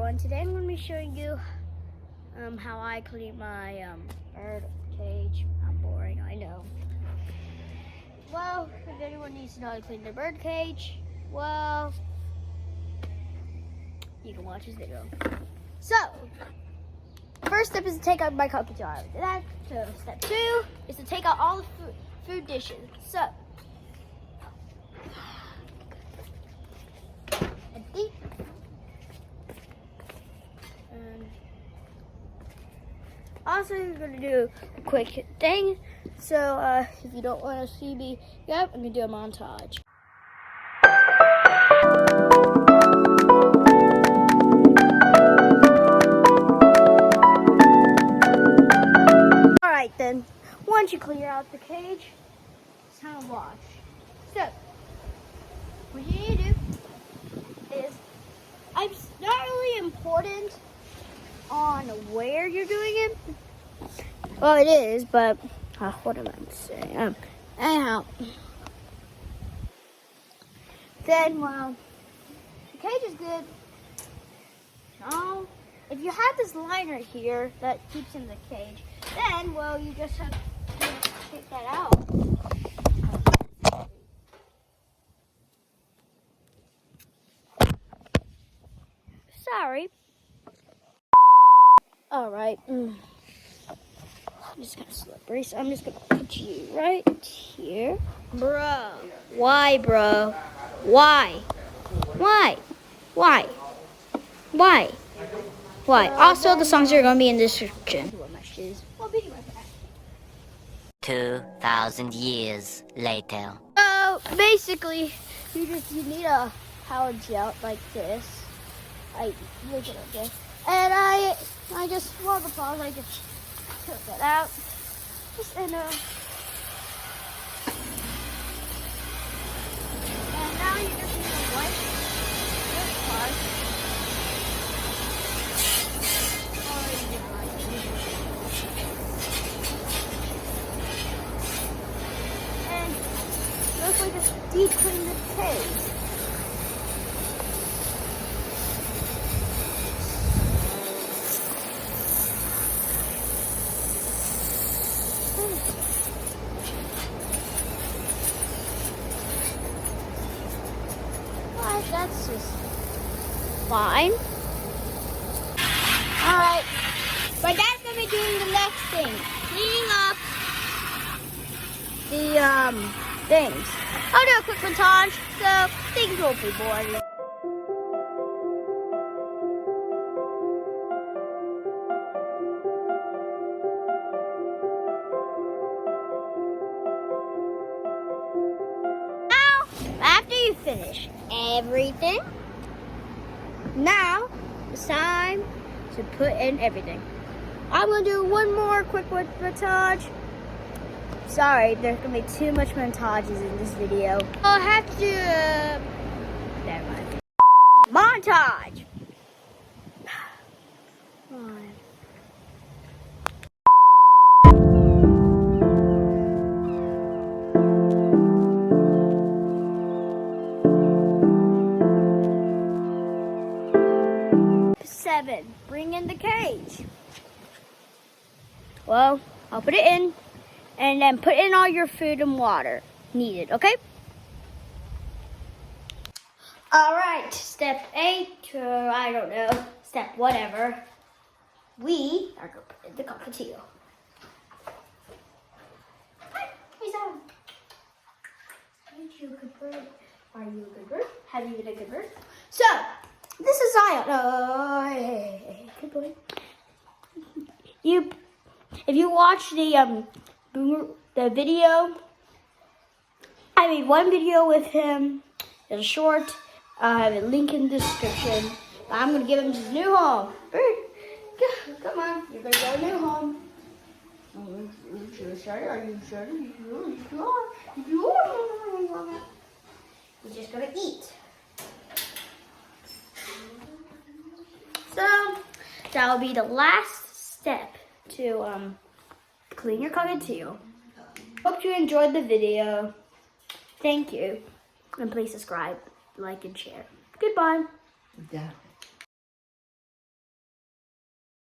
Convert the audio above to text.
everyone. Today I'm going to be showing you how I clean my bird cage. I'm boring, I know. Well, if anyone needs to know how to clean their bird cage, well, you can watch this video. So, first step is to take out my cockatiel. So step 2 is to take out all the food dishes. So, empty. Also, I'm going to do a quick thing. So, if you don't want to see me, I'm going to do a montage. Alright then, once you clear out the cage, it's time to wash. So, what you need to do is, it's not really important on where you're doing it. Well, it is, but what am I saying? Anyhow, then, well, the cage is good. Now, if you have this liner here that keeps in the cage, then, well, you just have to take that out. Sorry. All right. I'm just kind of slippery, so I'm just gonna put you right here, bro. Why, bro? Why? Why? Why? Why? Why? Also, the songs are gonna be in the description. 2,000 years later. So basically, you need a power gel like this. I look at it like this, and I just while the pause, I just took that out. Just and now you just need to wipe this part. And looks like it's deep clean the cage. That's just fine. Alright. But that's gonna be doing the next thing. Cleaning up the things. I'll do a quick montage, so things won't be boring. After you finish everything, now it's time to put in everything. I'm going to do one more quick montage. Sorry, there's going to be too much montages in this video. I'll have to do never mind. Montage! Bring in the cage. Well, I'll put it in and then put in all your food and water needed, okay? All right, step 8, or I don't know, step whatever. We are going to put in the cockatiel. Hi, he's on. Aren't you a good bird? Are you a good bird? Have you been a good bird? So, this is Zion. Oh, hey, good boy. If you watch the video, I made one video with him. It's short. I have a link in the description. I'm gonna give him his new home. Come on, you're gonna go to a new home. Are you sure? Are you sure? You are. He's just gonna eat. So that will be the last step to clean your cockatiel. Hope you enjoyed the video. Thank you. And please subscribe, like, and share. Goodbye. Yeah.